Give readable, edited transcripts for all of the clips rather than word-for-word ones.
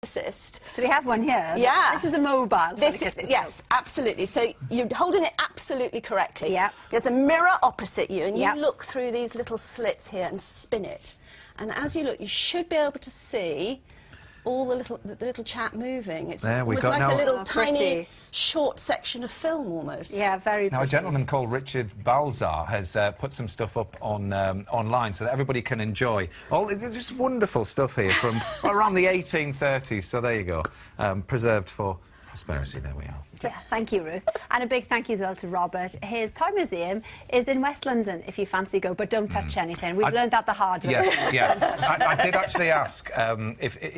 assist. So we have one here. Yeah. This is a mobile follicistoscope. Yes, absolutely. So you're holding it absolutely correctly. Yeah. There's a mirror opposite you, and you Yeah. look through these little slits here and spin it. And as you look, you should be able to see all the little chap moving. It's There we almost go. like Now, a little pretty. tiny short section of film almost. Yeah, very Now, a pretty. gentleman called Richard Balzar has put some stuff up on online so that everybody can enjoy. Just wonderful stuff here from around the 1830s. So there you go. Preserved for prosperity. There we are. Yeah, thank you, Ruth. And a big thank you as well to Robert. His toy museum is in West London, if you fancy go, but don't touch anything. We've learned that the hard way. Yes, yeah. I did actually ask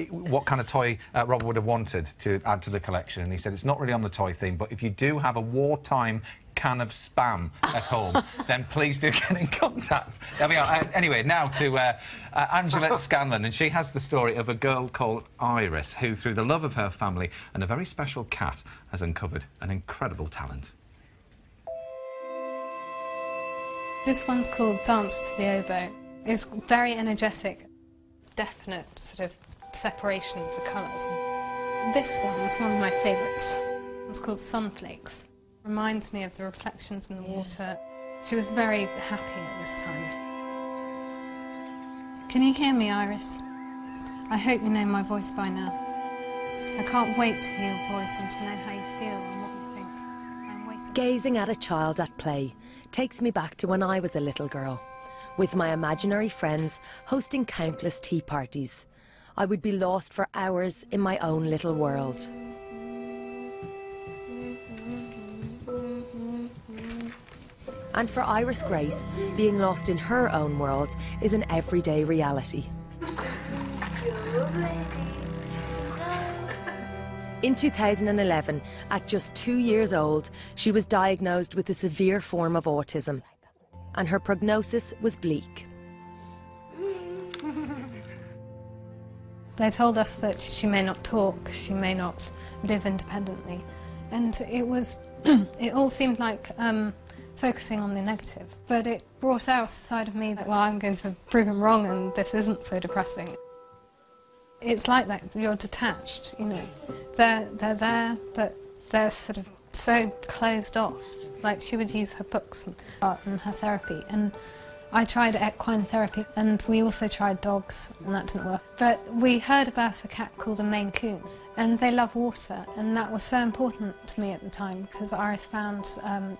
what kind of toy Robert would have wanted to add to the collection, and he said it's not really on the toy theme, but if you do have a wartime can of Spam at home, then please do get in contact. There we are. Anyway, now to Angela Scanlon, and she has the story of a girl called Iris who, through the love of her family and a very special cat, has uncovered an incredible talent. This one's called Dance to the Oboe. It's very energetic, definite sort of separation of the colours. This one is one of my favourites. It's called Sunflakes. Reminds me of the reflections in the water. She was very happy at this time. Can you hear me, Iris? I hope you know my voice by now. I can't wait to hear your voice and to know how you feel and what you think. I'm waiting. Gazing at a child at play takes me back to when I was a little girl, with my imaginary friends hosting countless tea parties. I would be lost for hours in my own little world. And for Iris Grace, being lost in her own world is an everyday reality. In 2011, at just 2 years old, she was diagnosed with a severe form of autism, and her prognosis was bleak. They told us that she may not talk, she may not live independently, and it all seemed like focusing on the negative. But it brought out a side of me that, well, I'm going to prove him wrong and this isn't so depressing. It's like that, you're detached, you know. They're there, but they're sort of so closed off. Like, she would use her books and art and her therapy, and I tried equine therapy, and we also tried dogs, and that didn't work. But we heard about a cat called a Maine Coon, and they love water, and that was so important to me at the time, because Iris found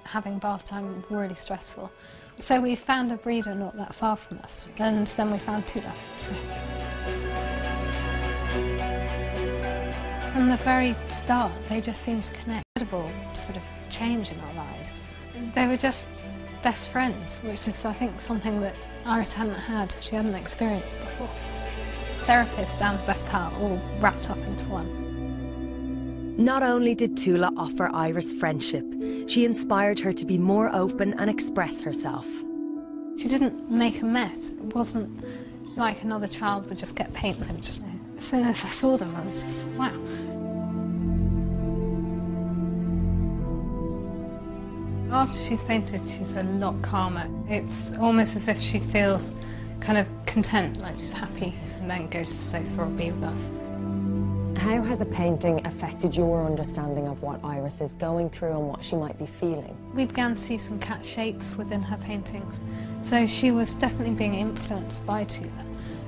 having bath time really stressful. So we found a breeder not that far from us, and then we found Tula. So. From the very start, they just seemed to connect. Incredible sort of change in our lives. They were just best friends, which is, I think, something that Iris hadn't had. She hadn't experienced before. Therapist and best pal all wrapped up into one. Not only did Tula offer Iris friendship, she inspired her to be more open and express herself. She didn't make a mess. It wasn't like another child would just get paint and just... As soon as I saw them, I was just, wow. After she's painted, she's a lot calmer. It's almost as if she feels kind of content, like she's happy, and then goes to the sofa or be with us. How has the painting affected your understanding of what Iris is going through and what she might be feeling? We began to see some cat shapes within her paintings, so she was definitely being influenced by Tula.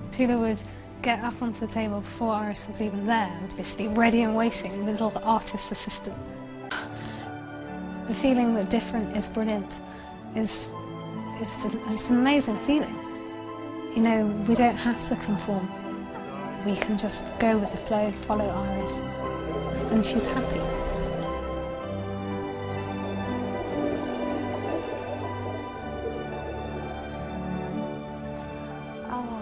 Tula would get up onto the table before Iris was even there and just be ready and waiting, the little artist's assistant. The feeling that different is brilliant it's an amazing feeling. You know, we don't have to conform. We can just go with the flow, follow Iris, and she's happy.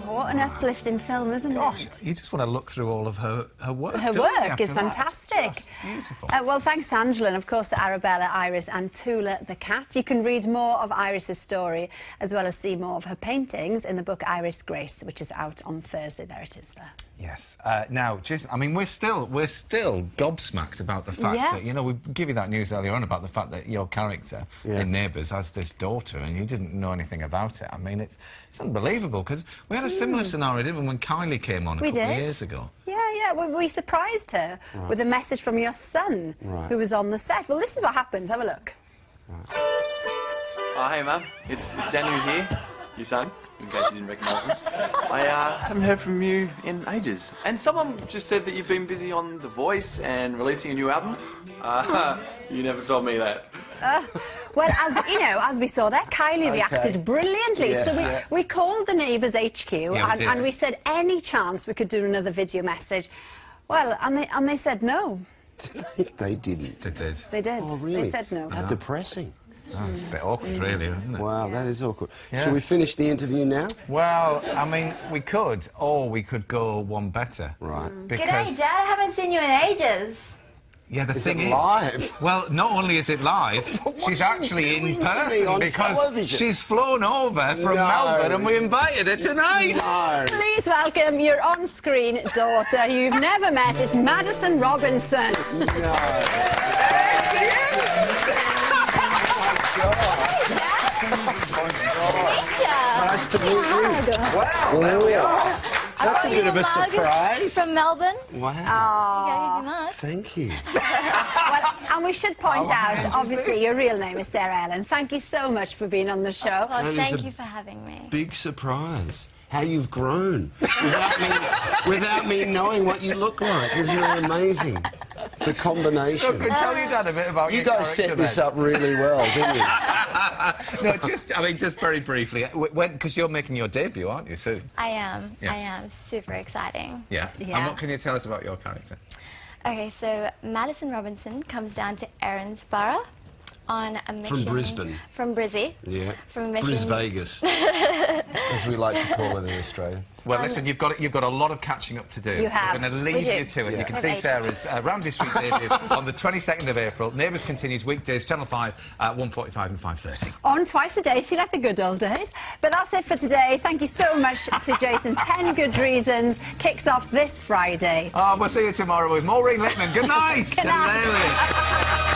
What an uplifting film, isn't it? Gosh, you just want to look through all of her work. Her don't you, work after is that? fantastic. It's just beautiful. Well, thanks to Angela and, of course, to Arabella, Iris and Tula the cat. You can read more of Iris's story as well as see more of her paintings in the book Iris Grace, which is out on Thursday. There it is there. Yes. Now, Jason, I mean, we're still gobsmacked about the fact that, you know, we give you that news earlier on about the fact that your character in Neighbours has this daughter and you didn't know anything about it. I mean, it's unbelievable, because we had a similar scenario, didn't we, when Kylie came on a couple of years ago? Yeah, yeah, we surprised her with a message from your son, who was on the set. Well, this is what happened. Have a look. Oh, hey, Mum. It's Daniel here, your son, in case you didn't recognise me. I haven't heard from you in ages. And someone just said that you've been busy on The Voice and releasing a new album. You never told me that. Well, as you know, as we saw there, Kylie reacted brilliantly. Yeah. So we called the Neighbours HQ and we did. said any chance we could do another video message. Well, and they said no. They didn't. They did. They did. Oh, really? They said no. How depressing. Oh, it's a bit awkward, really, isn't it? Wow, that is awkward. Yeah. Shall we finish the interview now? Well, I mean, we could, or we could go one better. Right. Because, G'day, Dad. I haven't seen you in ages. yeah, the Is thing it is, live? well, not only is it live, she's actually in doing to me person on because television? she's flown over from No. Melbourne and we invited her tonight. No. Please welcome your on-screen daughter who you've never met. It's Madison Robinson. Nice to meet you. Wow, there we are. That's a bit of a surprise. From Melbourne. Wow. Yeah, he's nice. Thank you. Well, and we should point out, obviously, your real name is Sarah Ellen. Thank you so much for being on the show. Well, That is thank a you for having me. Big surprise. How you've grown without me knowing what you look like. Isn't it amazing? The combination. Look, tell your dad a bit about You your guys set character this then. up really well, didn't you? No, just very briefly, because you're making your debut, aren't you, soon? I am. Yeah. I am. Super exciting. Yeah. Yeah. And what can you tell us about your character? Okay, so Madison Robinson comes down to Erinsborough on a mission. From Brisbane. From Brizzy. Yeah. From a mission. Bris Vegas, as we like to call it in Australia. Well, listen, you've got a lot of catching up to do. You have. We're going to We leave do. you to it. Yeah. You can We're see right. Sarah's Ramsey Street debut on the 22nd of April. Neighbours continues weekdays, Channel 5 at 1:45 and 5:30. On twice a day, see, like the good old days. But that's it for today. Thank you so much to Jason. 10 Good Reasons kicks off this Friday. Oh, we'll see you tomorrow with Maureen Littman. Good night. Good night. And there it is.